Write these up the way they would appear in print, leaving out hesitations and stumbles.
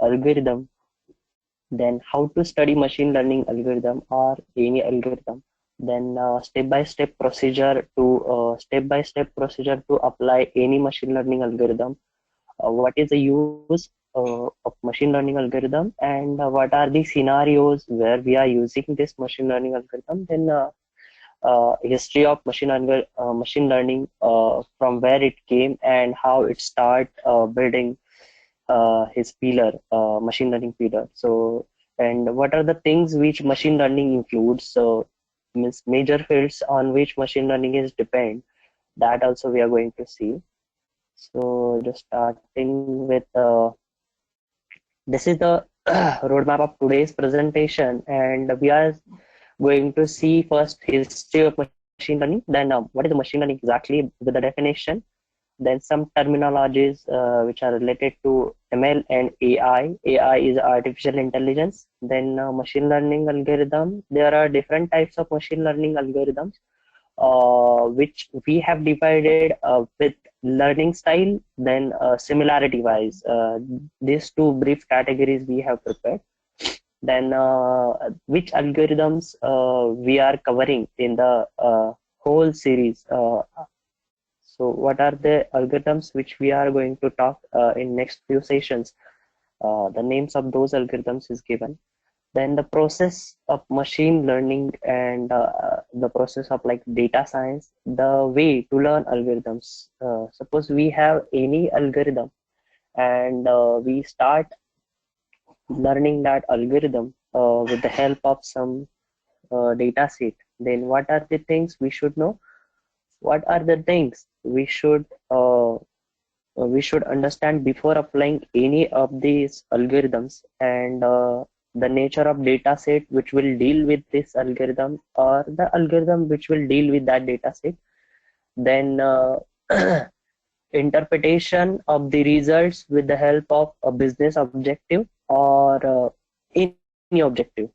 algorithm, then how to study machine learning algorithm or any algorithm, then step-by-step procedure to apply any machine learning algorithm, what is the use of machine learning algorithm, and what are the scenarios where we are using this machine learning algorithm, then history of machine learning, from where it came and how it start building his pillar, machine learning pillar. So, and what are the things which machine learning includes? So, means major fields on which machine learning is depend. That also we are going to see. So, just starting with this is the roadmap of today's presentation, and we are going to see first history of machine learning, then what is the machine learning exactly with the definition, then some terminologies which are related to ML and AI. AI is artificial intelligence. Then machine learning algorithm. There are different types of machine learning algorithms, which we have divided with learning style, then similarity wise. These two brief categories we have prepared. Then which algorithms we are covering in the whole series. So what are the algorithms which we are going to talk in next few sessions? The names of those algorithms is given. Then the process of machine learning and the process of like data science, the way to learn algorithms. Suppose we have any algorithm and we start learning that algorithm with the help of some data set. Then what are the things we should know? What are the things we should understand before applying any of these algorithms, and the nature of data set which will deal with this algorithm, or the algorithm which will deal with that data set. Then interpretation of the results with the help of a business objective or any objective.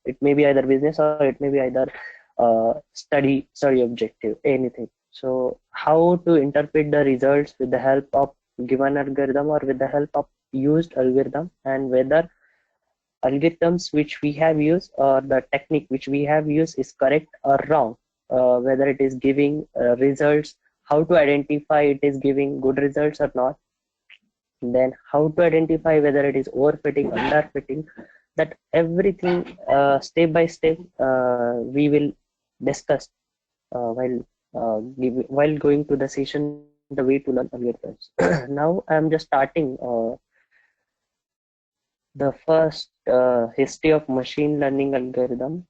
It may be either business or it may be either study objective, anything. So how to interpret the results with the help of given algorithm or with the help of used algorithm, and whether algorithms which we have used or the technique which we have used is correct or wrong, whether it is giving results, how to identify it is giving good results or not, then how to identify whether it is overfitting, underfitting, that everything step by step we will discuss while going to the session, the way to learn algorithms. Now I'm just starting the first history of machine learning algorithm,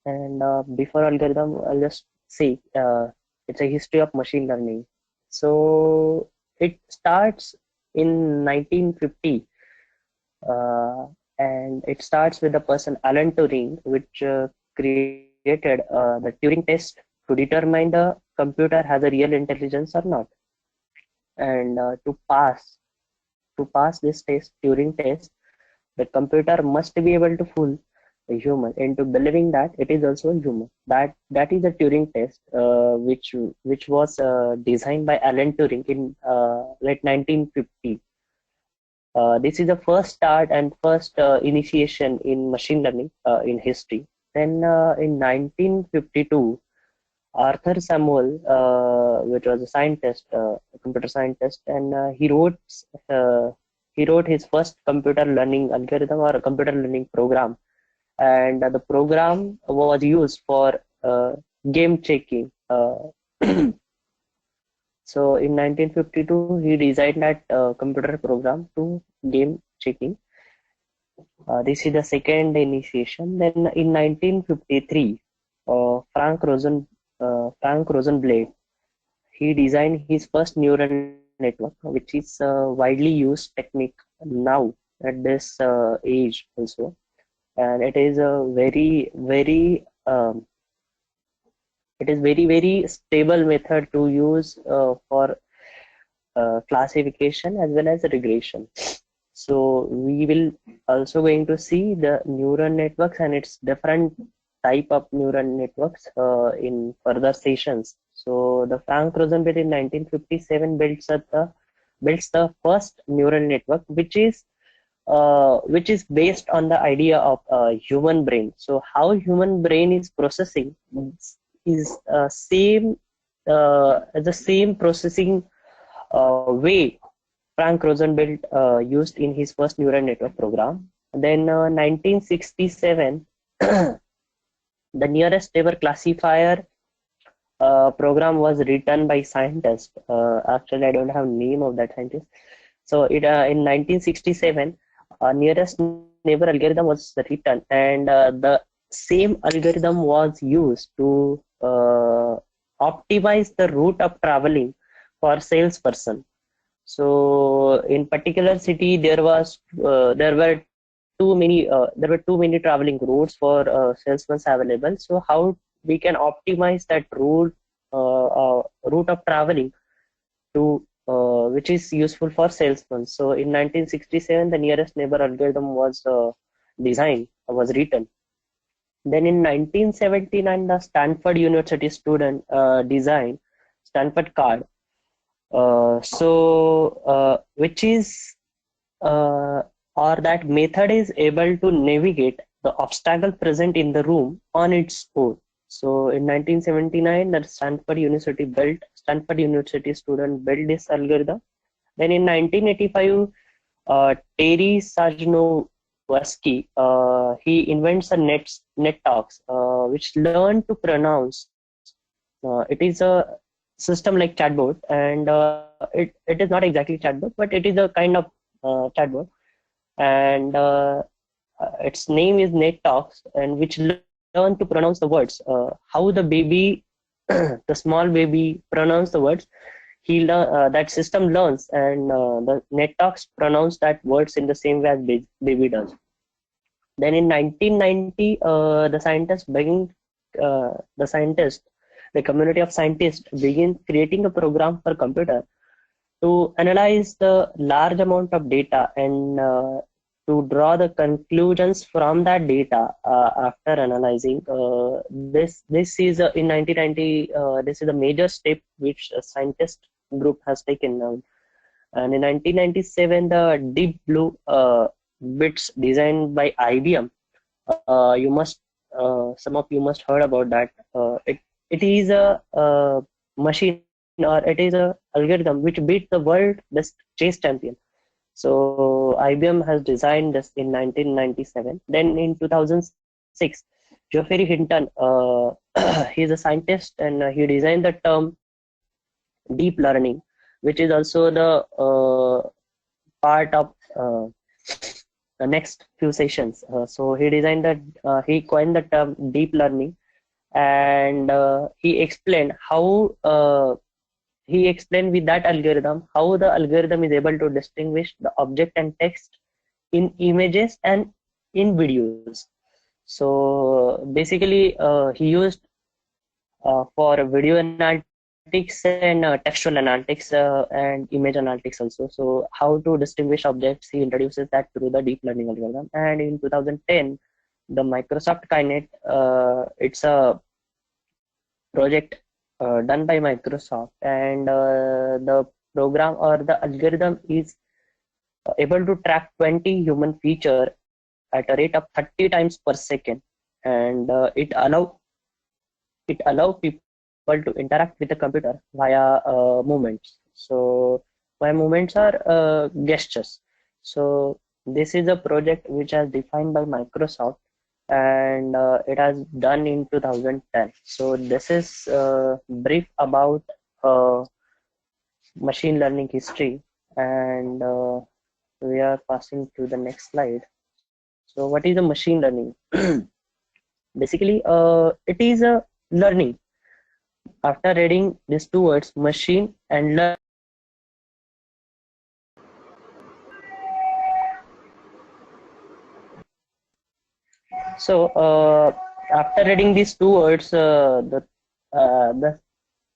and before algorithm I'll just say it's a history of machine learning. So it starts in 1950, uh, and it starts with the person Alan Turing, which created the Turing test to determine the computer has a real intelligence or not. And to pass this test, Turing test, the computer must be able to fool a human into believing that it is also a human. That is the Turing test, which was designed by Alan Turing in late 1950. This is the first start and first initiation in machine learning in history. Then in 1952, Arthur Samuel, which was a scientist, a computer scientist, and he wrote his first computer learning algorithm or a computer learning program, and the program was used for game checking. So in 1952, he designed that computer program to game checking. This is the second initiation. Then in 1953, Frank Rosenblatt, he designed his first neural network, which is a widely used technique now at this age also, and it is a very stable method to use for classification as well as regression. So we will also going to see the neural networks and its different type of neural networks in further sessions. So the Frank Rosenblatt in 1957 builds the first neural network, which is which is based on the idea of human brain. So how human brain is processing is the same processing way Frank Rosenfeld used in his first neural network program. Then 1967, the nearest neighbor classifier program was written by scientists. Actually, I don't have name of that scientist. So in 1967, nearest neighbor algorithm was written, and the same algorithm was used to optimize the route of traveling for salesperson. So in particular city, there were too many traveling routes for salesmen available. So how we can optimize that route of traveling to which is useful for salesmen. So in 1967, the nearest neighbor algorithm was written. Then in 1979, the Stanford University student designed Stanford card. Which is or that method is able to navigate the obstacle present in the room on its own. So in 1979, the Stanford University student built this algorithm. Then in 1985, Terry Sajnowski, he invents a NetTalks, which learn to pronounce. It is a system like chatbot, and it is not exactly chatbot, but it is a kind of chatbot, and its name is NetTalks, and which learn to pronounce the words. How the baby, the small baby, pronounce the words. That system learns, and the NetTalks pronounce that words in the same way as baby does. Then in 1990, the community of scientists begin creating a program for computer to analyze the large amount of data and to draw the conclusions from that data after analyzing. This is in 1990. This is a major step which a scientist group has taken now. And in 1997, the Deep Blue bits designed by IBM. Some of you must heard about that. It is a machine, or it is a algorithm which beat the world best chess champion. So IBM has designed this in 1997. Then in 2006, Geoffrey Hinton, he is a scientist, and he designed the term deep learning, which is also the part of the next few sessions. So he designed that, he coined the term deep learning, and he explained with that algorithm how the algorithm is able to distinguish the object and text in images and in videos. So basically, he used for video analytics and textual analytics and image analytics also. So how to distinguish objects, he introduces that through the deep learning algorithm. And in 2010, the Microsoft Kinect, it's a project done by Microsoft, and the program or the algorithm is able to track 20 human feature at a rate of 30 times per second, and it allow people to interact with the computer via movements. So via movements are gestures. So this is a project which has defined by Microsoft, and it has done in 2010. So this is brief about machine learning history, and we are passing to the next slide. So what is a machine learning? Basically, it is a learning. After reading these two words, machine and learn. So after reading these two words, the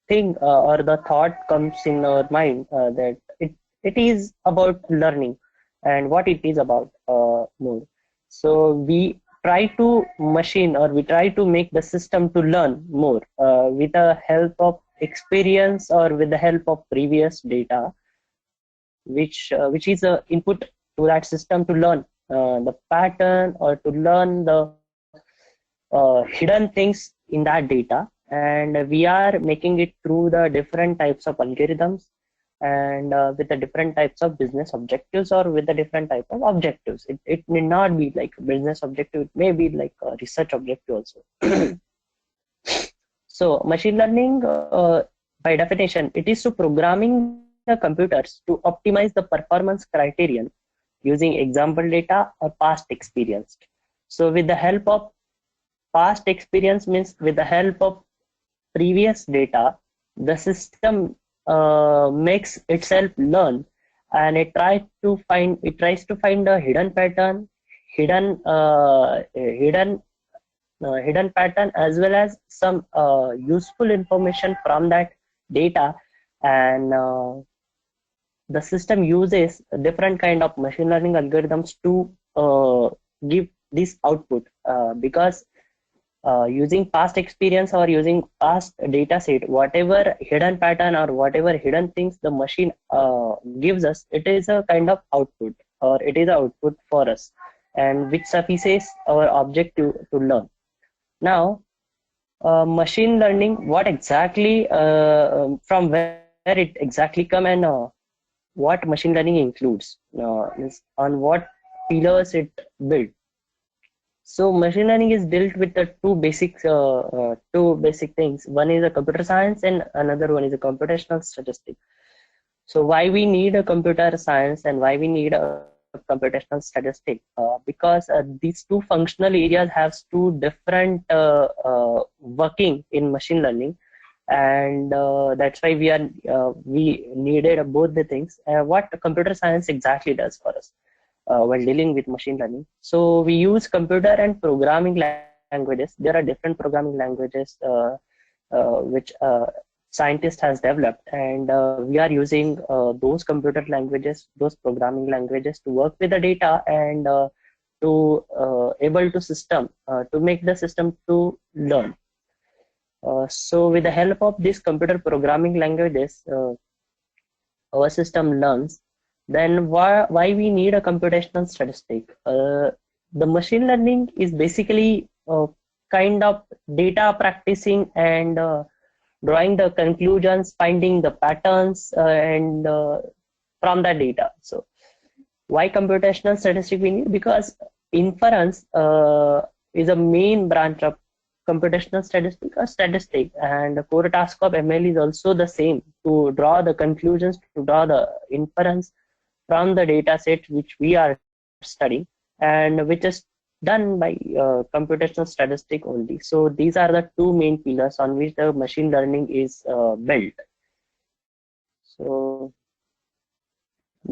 thing or the thought comes in our mind that it is about learning, and what it is about more. So we try to machine, or we try to make the system to learn more with the help of experience or with the help of previous data, which is a input to that system to learn the pattern or to learn the hidden things in that data, and we are making it through the different types of algorithms, and with the different types of business objectives or with the different type of objectives. It may not be like a business objective, it may be like a research objective also. So machine learning, by definition, it is to programming the computers to optimize the performance criterion using example data or past experience. So with the help of past experience means with the help of previous data, the system makes itself learn, and it tries to find a hidden pattern, hidden pattern, as well as some useful information from that data, and the system uses different kind of machine learning algorithms to give this output, because using past experience or using past data set, whatever hidden pattern or whatever hidden things the machine gives us, it is a kind of output, or it is an output for us, and which suffices our objective to learn. Now, machine learning, what exactly, from where it exactly come, and what machine learning includes, is on what pillars it built. So machine learning is built with the two basic things. One is a computer science and another one is a computational statistics. So why we need a computer science and why we need a computational statistics? Because these two functional areas have two different working in machine learning, and that's why we needed both the things. What computer science exactly does for us while dealing with machine learning. So we use computer and programming languages. There are different programming languages which scientist has developed, and we are using those computer languages, those programming languages to work with the data, and to able to make the system to learn. So with the help of these computer programming languages, our system learns. Then why we need a computational statistic? The machine learning is basically kind of data practicing and drawing the conclusions, finding the patterns, and from the data. So why computational statistics we need? Because inference is a main branch of computational statistic, and the core task of ML is also the same, to draw the conclusions, to draw the inference from the data set which we are studying, and which is done by computational statistic only. So these are the two main pillars on which the machine learning is built. So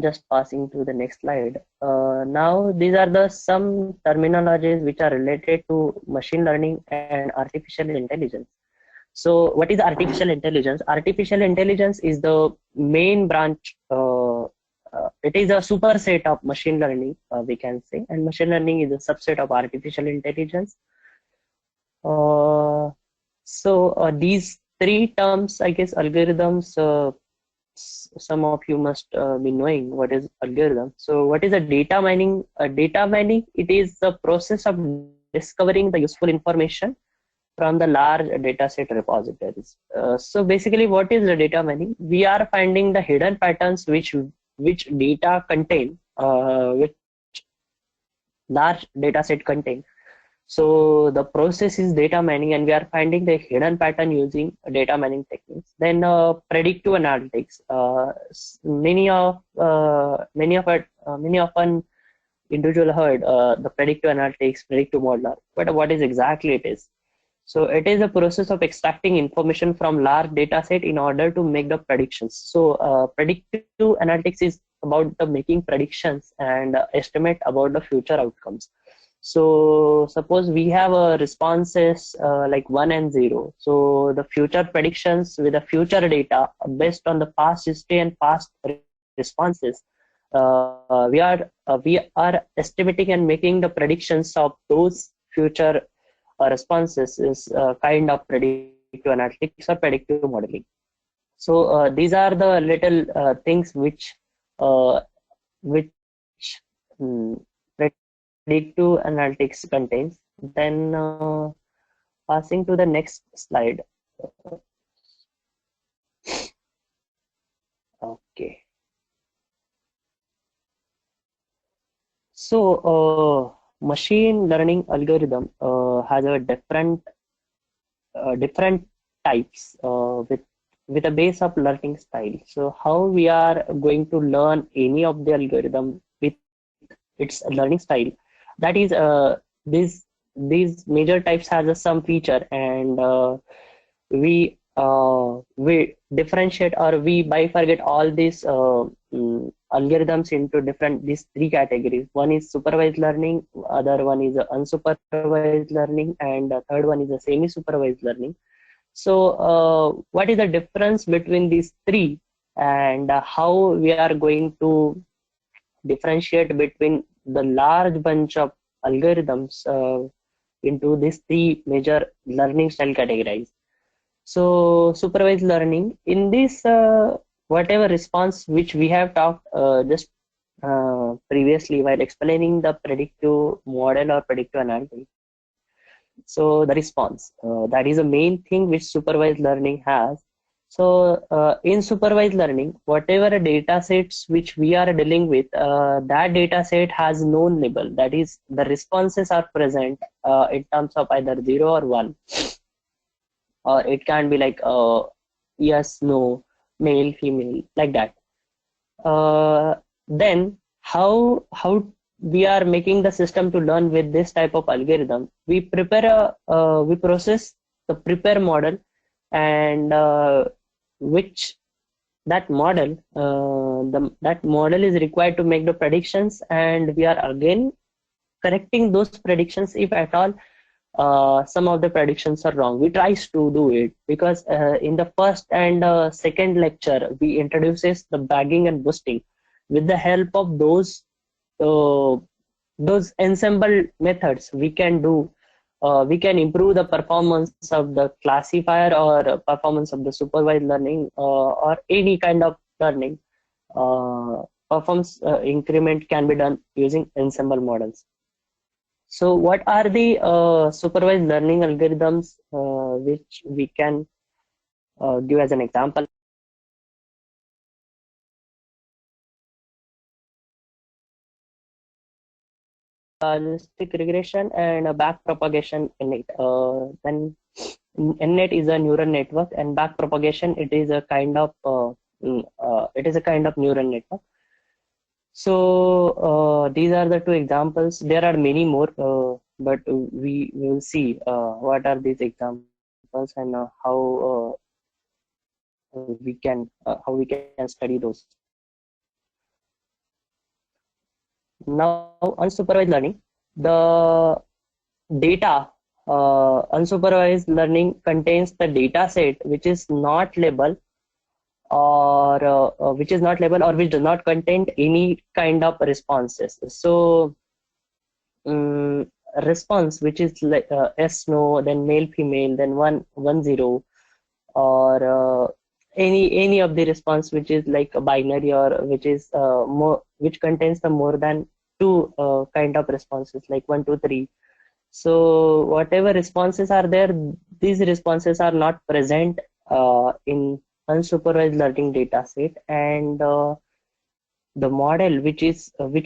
just passing to the next slide. Now these are the some terminologies which are related to machine learning and artificial intelligence. So what is artificial intelligence? Artificial intelligence is the main branch. It is a superset of machine learning, we can say, and machine learning is a subset of artificial intelligence. So these three terms, I guess, algorithms, some of you must be knowing what is algorithm. So what is a data mining? Data mining, it is the process of discovering the useful information from the large data set repositories. So basically, what is the data mining? We are finding the hidden patterns which data contain, which large data set contain. So the process is data mining, and we are finding the hidden pattern using data mining techniques. Then predictive analytics. Many often individual heard the predictive analytics, predictive modeler, but what is exactly it is? So it is a process of extracting information from large data set in order to make the predictions. So predictive analytics is about the making predictions and estimate about the future outcomes. So suppose we have a responses like 1 and 0. So the future predictions with the future data based on the past history and past responses, we are estimating and making the predictions of those future responses is kind of predictive analytics or predictive modeling. So these are the little things which predictive analytics contains. Then passing to the next slide. Okay. So machine learning algorithm has a different types with a base of learning style. So how we are going to learn any of the algorithm with its learning style, that is these major types has some feature, and we differentiate or we bifurcate all these algorithms into these three categories. One is supervised learning, other one is unsupervised learning, and the third one is a semi-supervised learning. So what is the difference between these three, and how we are going to differentiate between the large bunch of algorithms into these three major learning style categories? So supervised learning, in this whatever response which we have talked just previously while explaining the predictive model or predictive analytics. So the response, that is the main thing which supervised learning has. So in supervised learning, whatever data sets which we are dealing with, that data set has known label. That is, the responses are present in terms of either 0 or 1, or it can be like yes, no, male, female, like that. Then how we are making the system to learn with this type of algorithm? We we process the prepare model, and which that model that model is required to make the predictions, and we are again correcting those predictions if at all some of the predictions are wrong. We tries to do it because in the first and second lecture we introduces the bagging and boosting. With the help of uh, those ensemble methods, we can improve the performance of the classifier or performance of the supervised learning or any kind of learning. Performance increment can be done using ensemble models. So what are the supervised learning algorithms which we can give as an example? Logistic regression and backpropagation innate. Then innate is a neural network, and backpropagation, it is a kind of neural network. So these are the two examples. There are many more, but we will see what are these examples, and how we can study those. Now, unsupervised learning, the data, unsupervised learning contains the data set which is not labeled, or which does not contain any kind of responses. So response which is like yes, no, then male, female, then 1 1 0, or any of the response which is like a binary, or which is which contains the more than two kind of responses, like 1 2 3. So whatever responses are there, these responses are not present in unsupervised learning data set, and the model which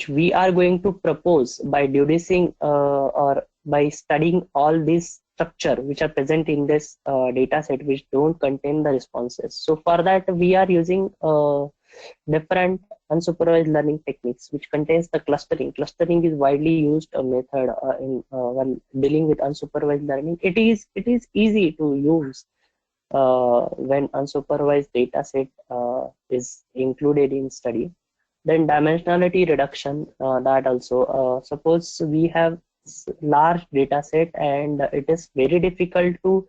we are going to propose by deducing or by studying all these structure which are present in this data set which don't contain the responses. So for that we are using different unsupervised learning techniques which contains the clustering. Clustering is widely used method in when dealing with unsupervised learning. It is easy to use when unsupervised data set is included in study. Then dimensionality reduction, that also, suppose we have large data set, and it is very difficult to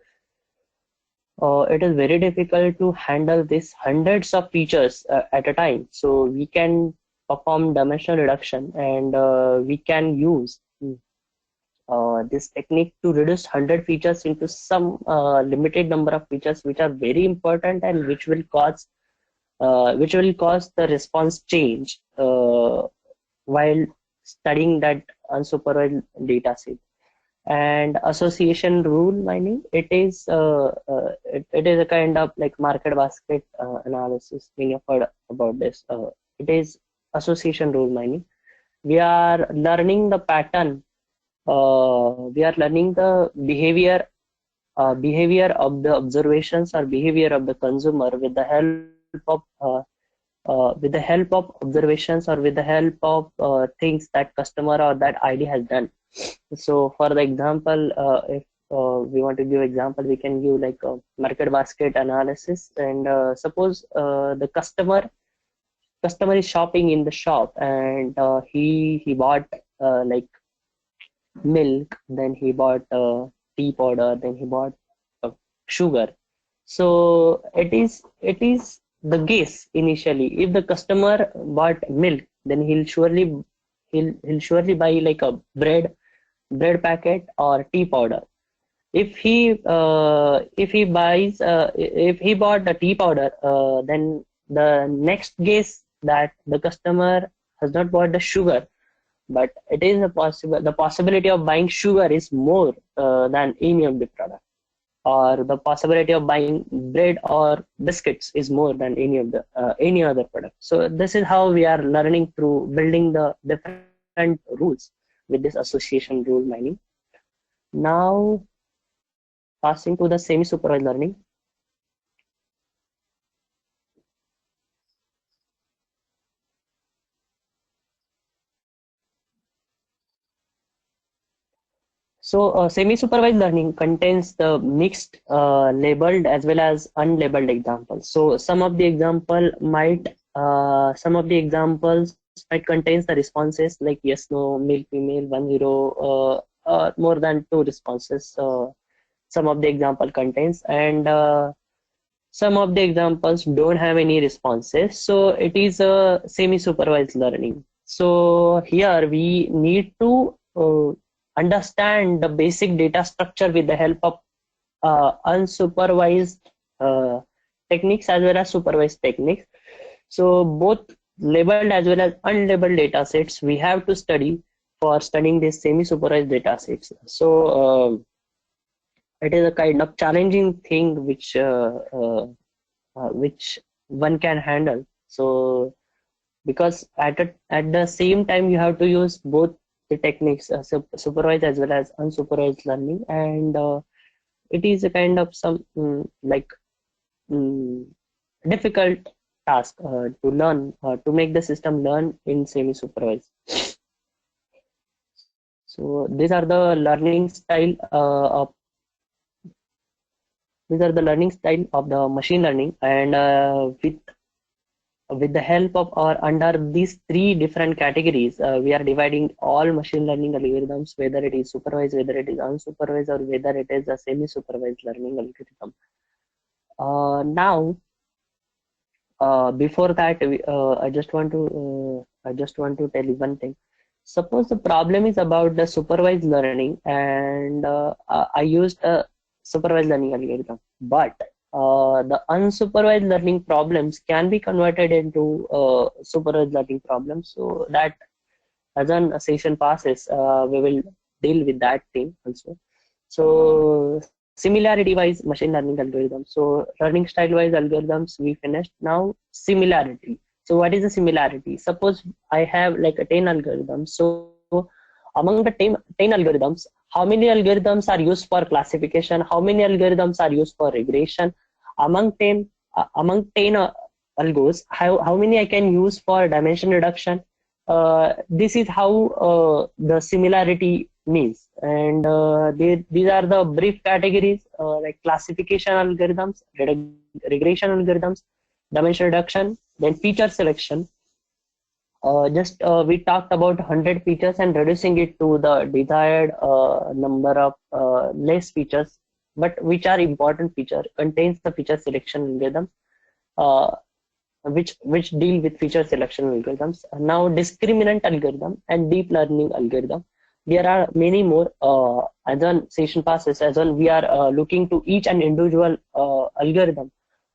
handle this hundreds of features at a time. So we can perform dimensional reduction, and we can use this technique to reduce 100 features into some limited number of features which are very important, and which will cause the response change while studying that unsupervised data set. And association rule mining, it is a kind of like market basket analysis. When you've heard about this, it is association rule mining. We are learning the pattern. We are learning the behavior of the observations or behavior of the consumer with the help of observations or with the help of things that customer or that ID has done. So for the example, if we want to give example, we can give like a market basket analysis. And suppose the customer is shopping in the shop, and he bought like milk, then he bought tea powder, then he bought sugar. So it is the guess initially. If the customer bought milk, then he'll surely buy like a bread packet or tea powder. If he bought the tea powder, then the next guess that the customer has not bought the sugar, but it is the possibility of buying sugar is more than any of the product, or the possibility of buying bread or biscuits is more than any other product. So this is how we are learning through building the different rules with this association rule mining. Now passing to the semi-supervised learning. So semi-supervised learning contains the mixed labeled as well as unlabeled examples. So some of the examples might contains the responses like yes, no, male, female, 1, 0, more than 2 responses. Some of the example contains, and some of the examples don't have any responses. So it is a semi-supervised learning. So here we need to understand the basic data structure with the help of unsupervised techniques as well as supervised techniques. So both labeled as well as unlabeled data sets we have to study for studying these semi-supervised data sets. So it is a kind of challenging thing which one can handle. So because at the same time you have to use both the techniques, supervised as well as unsupervised learning, and it is a kind of some difficult task to learn, to make the system learn in semi-supervised. So these are the learning style of the machine learning, and with the help of or under these 3 different categories, we are dividing all machine learning algorithms, whether it is supervised, whether it is unsupervised, or whether it is a semi-supervised learning algorithm. Now, before that, I just want to tell you one thing. Suppose the problem is about the supervised learning, and I used a supervised learning algorithm, but the unsupervised learning problems can be converted into supervised learning problems, so that as a session passes, we will deal with that thing also. So similarity wise machine learning algorithms. So learning style wise algorithms we finished. Now similarity. So what is the similarity? Suppose I have like a 10 algorithms. So among the 10 algorithms, how many algorithms are used for classification? How many algorithms are used for regression? Among 10 algos, how many I can use for dimension reduction? This is how the similarity means. And these are the brief categories like classification algorithms, regression algorithms, dimension reduction, then feature selection. We talked about 100 features and reducing it to the desired number of less features, but which are important feature, contains the feature selection algorithm, which deal with feature selection algorithms. Now discriminant algorithm and deep learning algorithm. There are many more. As on session passes, as on we are looking to each and individual algorithm,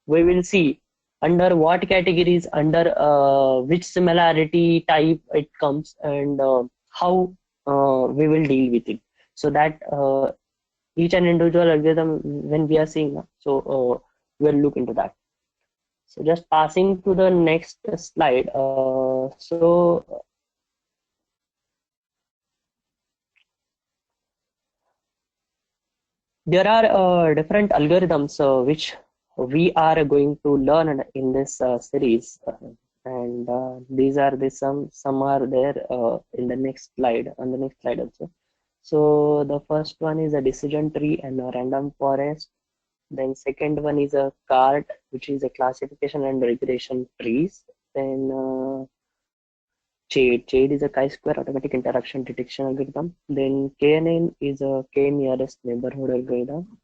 we will see under what categories, under which similarity type it comes, and how we will deal with it. So that each and individual algorithm when we are seeing, we'll look into that. So just passing to the next slide. There are different algorithms which we are going to learn in this series, and these are the some are there in the next slide, on the next slide also. So the first one is a decision tree and a random forest. Then second one is a cart, which is a classification and regression trees. Then Jade is a chi-square automatic interaction detection algorithm. Then KNN is a K nearest neighborhood algorithm.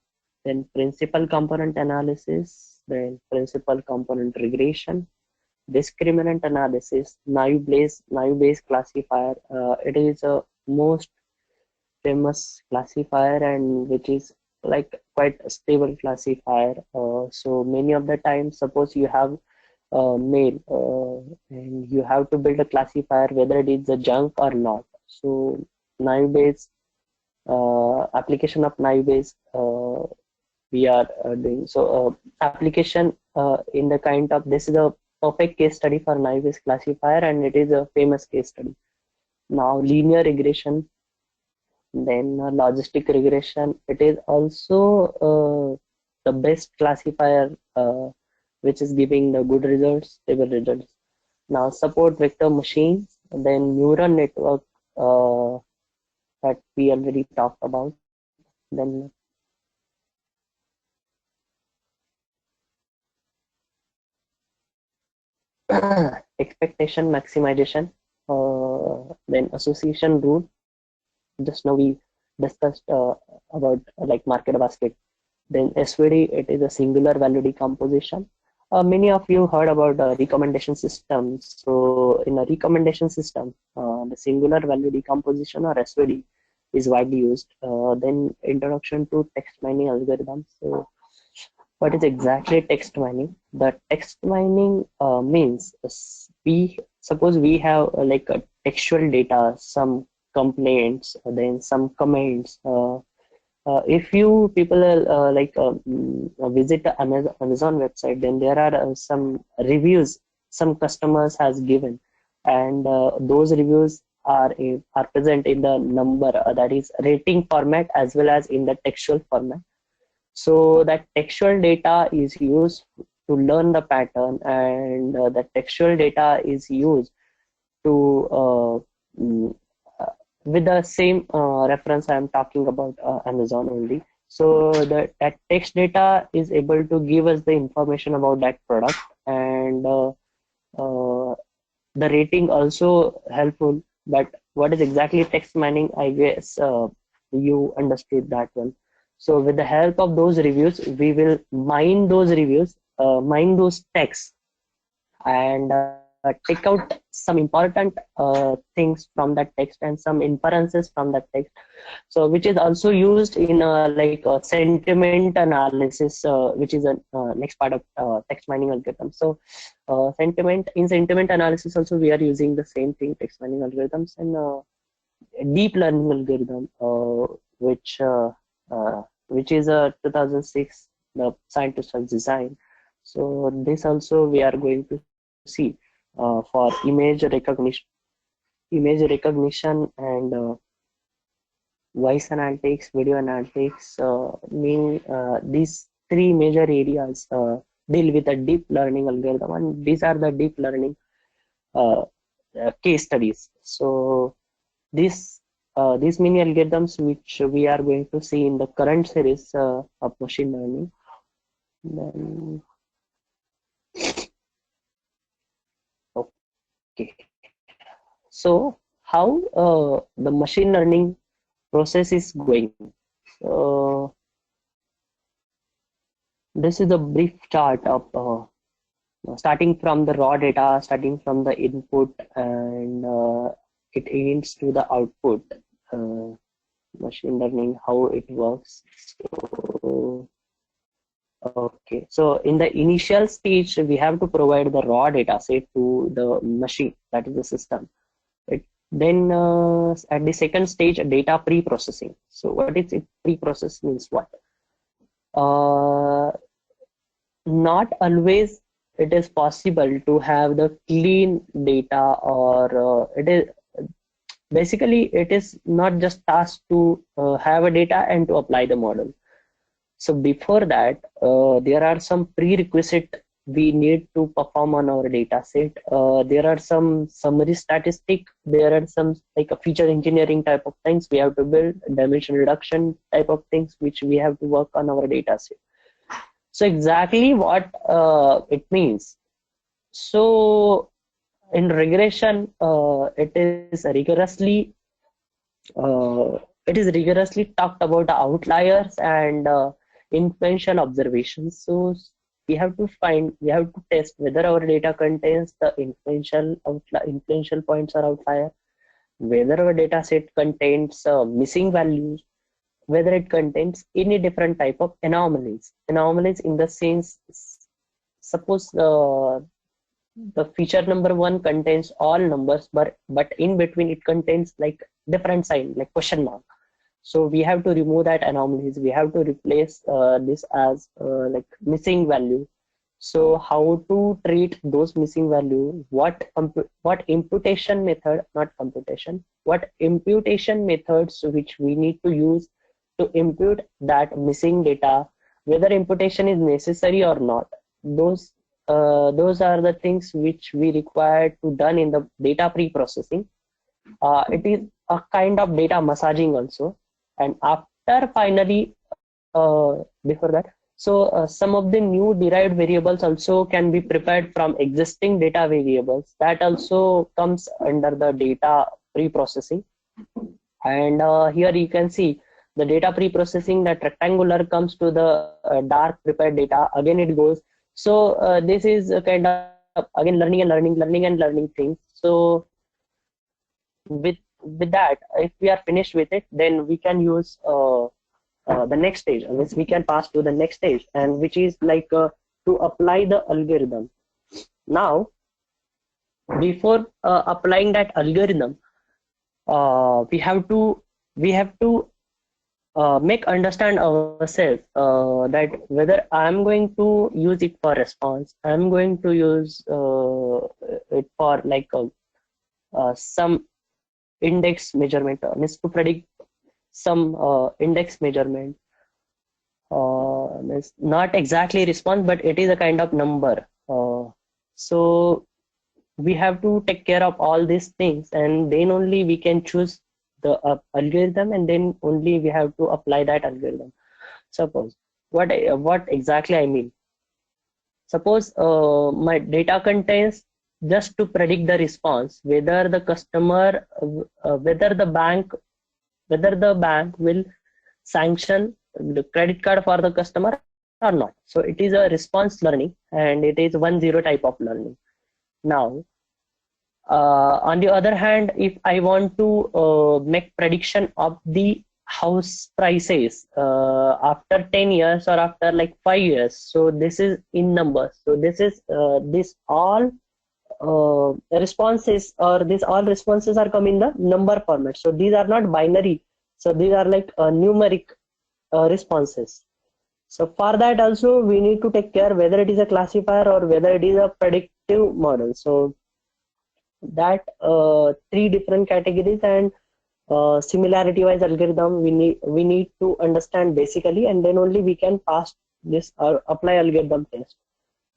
Then principal component analysis. Then principal component regression. Discriminant analysis. Naive Bayes classifier. It is a most famous classifier, and which is like quite a stable classifier. So many of the time, suppose you have mail and you have to build a classifier whether it is a junk or not. So Naive-Bayes application of Naive-Bayes we are doing. So application in the kind of, this is a perfect case study for Naive-Bayes classifier, and it is a famous case study. Now linear regression, then logistic regression. It is also the best classifier which is giving the good results, stable results. Now support vector machines, then neural network that we already talked about. Then expectation maximization, then association rule. Just now we discussed about like market basket. Then SVD, it is a singular value decomposition. Many of you heard about recommendation systems. So in a recommendation system, the singular value decomposition, or SVD, is widely used. Then introduction to text mining algorithms. So what is exactly text mining? The text mining means we suppose we have like a textual data, some complaints, then some comments. If you people visit the Amazon website, then there are some reviews some customers has given, and those reviews are present in the number, that is rating format, as well as in the textual format. So that textual data is used to learn the pattern, and the textual data is used to with the same reference I am talking about, Amazon only. So that text data is able to give us the information about that product, and uh, the rating also helpful. But what is exactly text mining? I guess you understood that one. So with the help of those reviews, we will mine those reviews, mine those texts, and take out some important things from that text and some inferences from that text. So which is also used in like sentiment analysis, which is a next part of text mining algorithm. So sentiment analysis also we are using the same thing, text mining algorithms, and deep learning algorithm, which is a 2006 the scientists have designed. So this also we are going to see for image recognition, and voice analytics, video analytics. These three major areas deal with a deep learning algorithm, and these are the deep learning uh, case studies. So these many algorithms which we are going to see in the current series of machine learning. Then, okay, so how the machine learning process is going. So this is a brief chart of starting from the raw data, starting from the input, and it ends to the output. Uh, Machine learning, how it works. So, okay, so in the initial stage, we have to provide the raw data set to the machine, that is the system. It Then at the second stage, data pre-processing. So what is it? Pre-process means what? Uh, Not always it is possible to have the clean data, or it is basically it is not just task to have a data and to apply the model. So before that, there are some prerequisite we need to perform on our data set. There are some summary statistic. There are some like a feature engineering type of things we have to build, dimension reduction type of things which we have to work on our data set. So exactly what it means. So in regression, uh, it is rigorously talked about the outliers and influential observations. So we have to test whether our data contains the influential points or outlier, whether our data set contains missing values, whether it contains any different type of anomalies. Anomalies in the sense, suppose the feature number one contains all numbers, but in between it contains like different sign, like question mark. So we have to remove that anomalies. We have to replace this as like missing value. So how to treat those missing value? What imputation method, not computation, what imputation methods which we need to use to impute that missing data, whether imputation is necessary or not. Those are the things which we require to done in the data pre-processing. It is a kind of data massaging also. And after finally, before that, so some of the new derived variables also can be prepared from existing data variables. That also comes under the data pre-processing. And here you can see the data pre-processing, that rectangular comes to the dark prepared data. Again, it goes. So this is a kind of again learning things. So with that, if we are finished with it, then we can use the next stage, which we can pass to the next stage, and which is like to apply the algorithm. Now, before applying that algorithm, we have to make understand ourselves that whether I'm going to use it for response, I'm going to use it for like some index measurement, means to predict some index measurement. It's not exactly response, but it is a kind of number. So we have to take care of all these things, and then only we can choose the algorithm, and then only we have to apply that algorithm. Suppose what exactly I mean. Suppose my data contains just to predict the response, whether the customer, whether the bank will sanction the credit card for the customer or not. So it is a response learning, and it is 1-0 type of learning. Now, on the other hand, if I want to make prediction of the house prices after 10 years or after like 5 years, so this is in numbers. So this all responses, or these all responses are come in the number format. So these are not binary. So these are like numeric responses. So for that also we need to take care whether it is a classifier or whether it is a predictive model. So that three different categories, and similarity wise algorithm we need to understand basically, and then only we can pass this or apply algorithm test.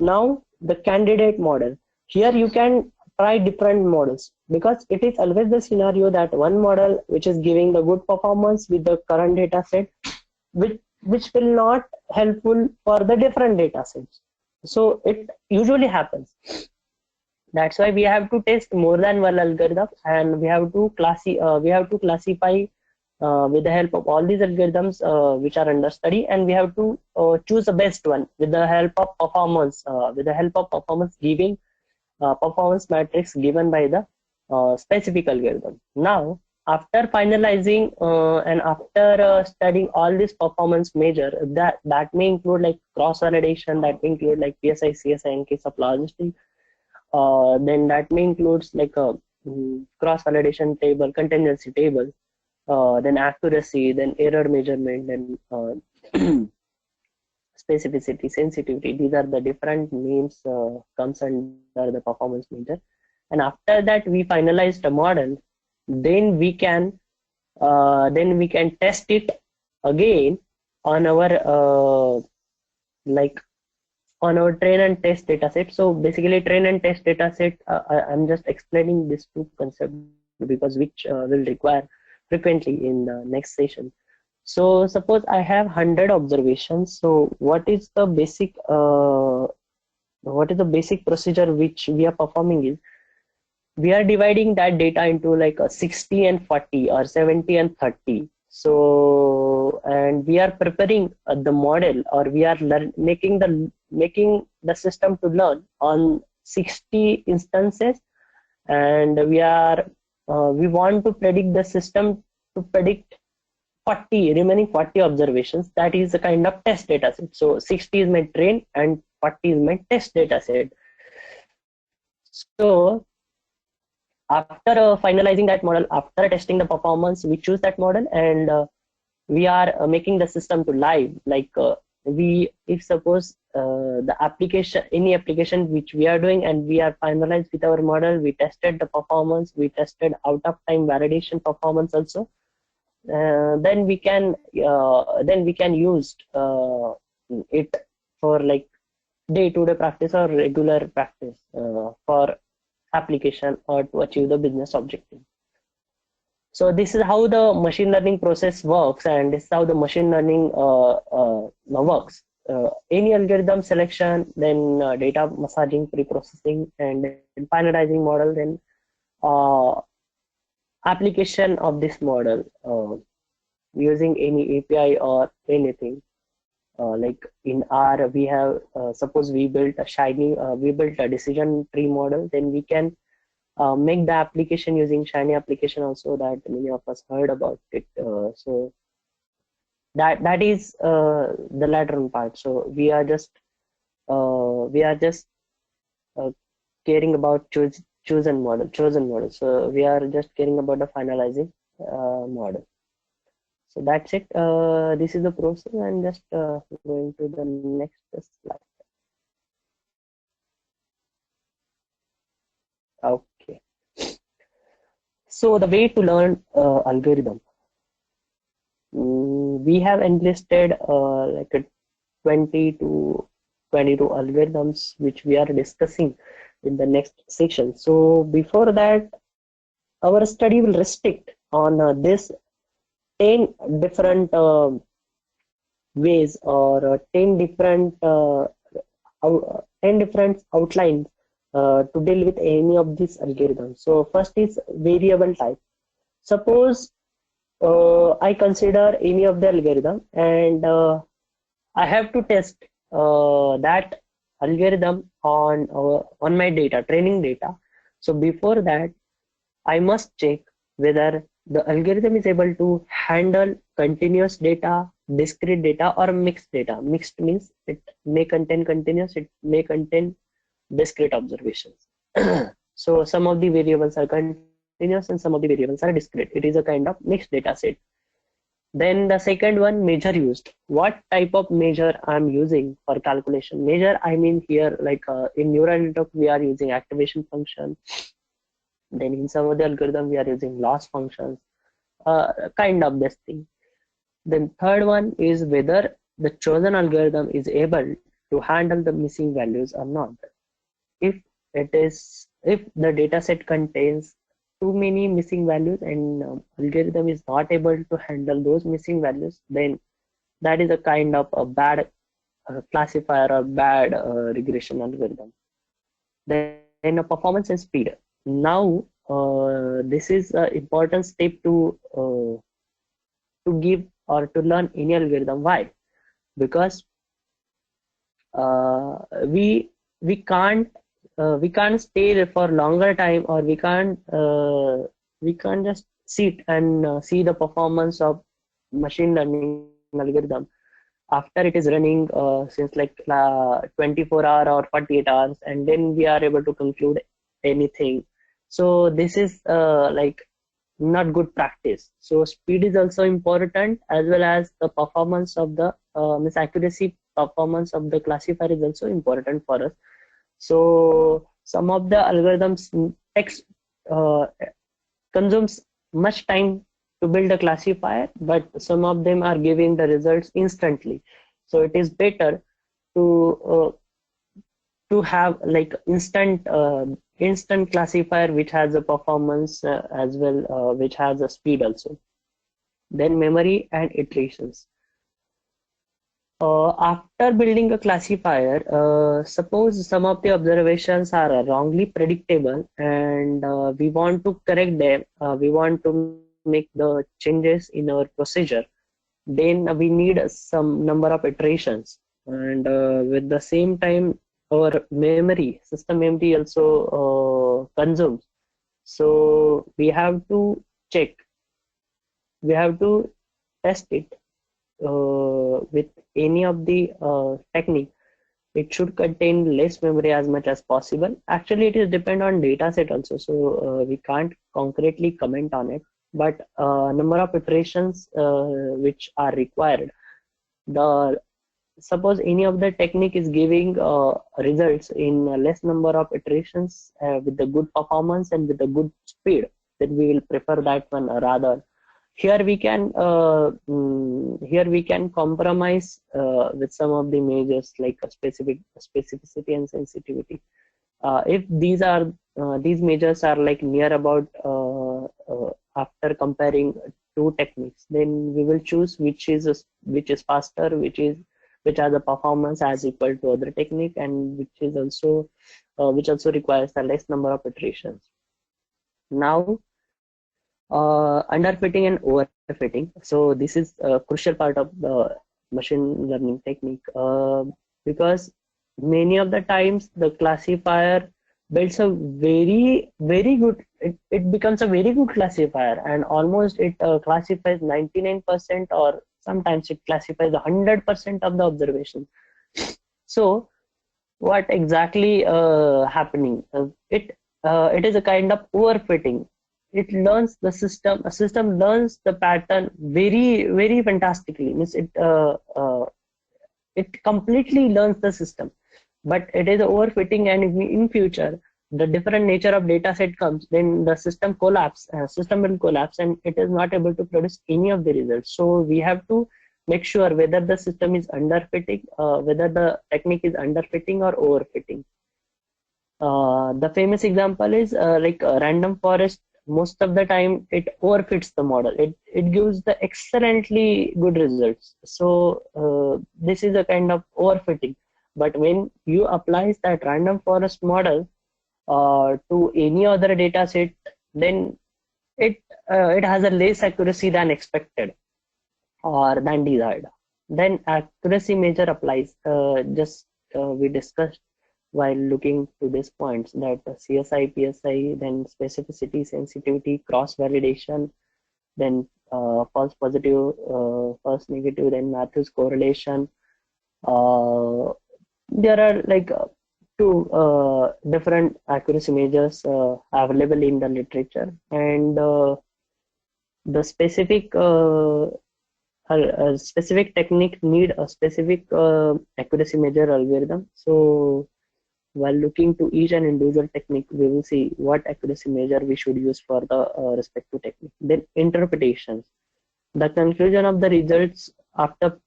Now the candidate model, here you can try different models, because it is always the scenario that one model which is giving the good performance with the current data set, which will not helpful for the different data sets. So it usually happens. That's why we have to test more than one algorithm, and we have to classify with the help of all these algorithms which are under study, and we have to choose the best one with the help of performance giving performance matrix given by the specific algorithm. Now, after finalizing and after studying all these performance measure, that may include like cross validation, that may include like PSI, CSI in case of logistics. Then that may includes like cross validation table, contingency table, then accuracy, then error measurement, then specificity, sensitivity. These are the different names comes under the performance measure. And after that, we finalize the model. Then we can test it again on our like on our train and test data set. So basically, train and test data set. I'm just explaining these two concepts because which will require frequently in the next session. So suppose I have 100 observations. So what is the basic procedure which we are performing is we are dividing that data into like a 60 and 40 or 70 and 30. So and we are preparing the model, or we are making the system to learn on 60 instances, and we want to predict the system to predict remaining 40 observations. That is a kind of test data set. So 60 is my train and 40 is my test data set. So after finalizing that model, after testing the performance, we choose that model, and we are making the system to live. Like if suppose any application which we are doing and we are finalized with our model, we tested the performance, we tested out of time validation performance also. Then we can use it for like day-to-day practice or regular practice for application or to achieve the business objective. So this is how the machine learning process works, and this is how the machine learning works. Any algorithm selection, then data massaging, pre-processing, and then finalizing model, then application of this model using any API or anything. Like in R, we have suppose we built a decision tree model, then we can make the application using Shiny application also, that many of us heard about it. So that is the latter part. So we are just caring about chosen model. So we are just caring about the finalizing model. So that's it. This is the process. I'm just going to the next slide. Okay. So the way to learn algorithm. We have enlisted like a 20 to 22 algorithms which we are discussing in the next section. So before that, our study will restrict on this 10 different ways, or 10 different outlines to deal with any of these algorithms. So first is variable type. Suppose I consider any of the algorithm, and I have to test that algorithm on my data, training data. So before that, I must check whether the algorithm is able to handle continuous data, discrete data, or mixed data. Mixed means it may contain continuous, it may contain discrete observations. So some of the variables are continuous and some of the variables are discrete. It is a kind of mixed data set. Then the second one, measure used. What type of measure I'm using for calculation? Measure, I mean here, like in neural network, we are using activation function. Then in some of the algorithm, we are using loss functions, kind of this thing. Then third one is whether the chosen algorithm is able to handle the missing values or not. If the data set contains too many missing values and algorithm is not able to handle those missing values, then that is a kind of a bad classifier or bad regression algorithm. Then a performance and speed. Now this is an important step to give or to learn any algorithm. Why? Because we can't stay there for longer time, or we can't just sit and see the performance of machine learning algorithm after it is running since like 24 hours or 48 hours, and then we are able to conclude anything. So this is like not good practice. So speed is also important, as well as the performance of the means accuracy performance of the classifier is also important for us. So some of the algorithms takes uh, consumes much time to build a classifier, but some of them are giving the results instantly. So it is better to have like instant classifier which has a performance as well, which has a speed also. Then memory and iterations. After building a classifier, suppose some of the observations are wrongly predictable, and we want to correct them. We want to make the changes in our procedure. Then we need some number of iterations, and with the same time, our memory, system memory also consumes. So we have to check. We have to test it with any of the technique. It should contain less memory as much as possible. Actually, it is depend on data set also, so we can't concretely comment on it. But number of iterations which are required. The suppose any of the technique is giving results in a less number of iterations with the good performance and with the good speed, then we will prefer that one rather. Here we can compromise with some of the measures like a specificity and sensitivity. If these measures are like near about after comparing two techniques, then we will choose which is faster, which has a performance as equal to other technique, and which also requires a less number of iterations. Now, underfitting and overfitting. So this is a crucial part of the machine learning technique, because many of the times the classifier builds a very good, it becomes a very good classifier, and almost it classifies 99%, or sometimes it classifies 100% of the observations. So what exactly happening? It is a kind of overfitting. It learns the system. A system learns the pattern very fantastically. Means it completely learns the system, but it is overfitting, and in future the different nature of data set comes, then the system will collapse, and it is not able to produce any of the results. So we have to make sure whether the system is underfitting, whether the technique is underfitting or overfitting. The famous example is like a random forest. Most of the time it overfits the model. It gives the excellently good results. So this is a kind of overfitting. But when you apply that random forest model to any other data set, then it has a less accuracy than expected or than desired. Then accuracy measure applies. Just we discussed while looking to these points that CSI, PSI, then specificity, sensitivity, cross validation, then false positive, false negative, then Matthews correlation. Uh, there are like two different accuracy measures available in the literature, and the specific technique need a specific accuracy measure algorithm. So while looking to each and individual technique, we will see what accuracy measure we should use for the respective technique. Then interpretations. The conclusion of the results after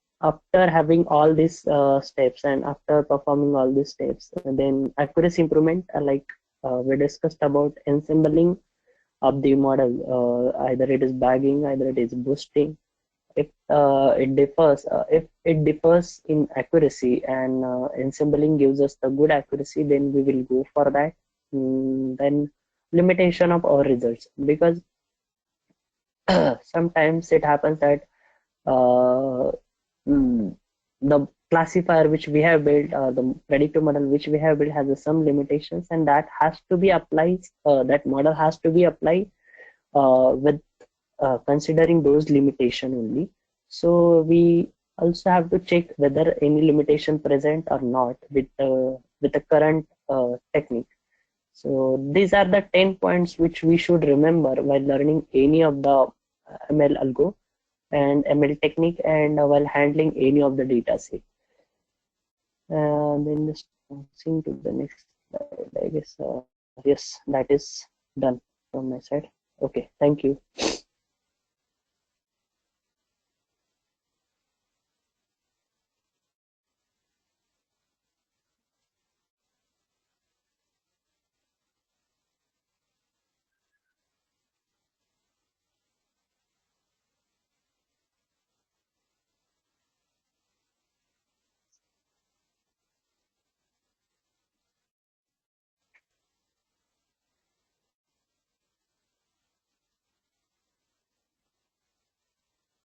having all these steps and after performing all these steps, and then accuracy improvement, like we discussed about ensembling of the model. Either it is bagging, either it is boosting. If it differs in accuracy, and ensembling gives us the good accuracy, then we will go for that. Then limitation of our results, because sometimes it happens that uh, the classifier which we have built, the predictive model which we have built, has some limitations, and that has to be applied. That model has to be applied with considering those limitation only. So we also have to check whether any limitation present or not with the current technique. So these are the 10 points which we should remember while learning any of the ML algo and ML technique, and while handling any of the data set. Then just passing to the next slide, I guess. Yes, that is done from my side. Okay, thank you.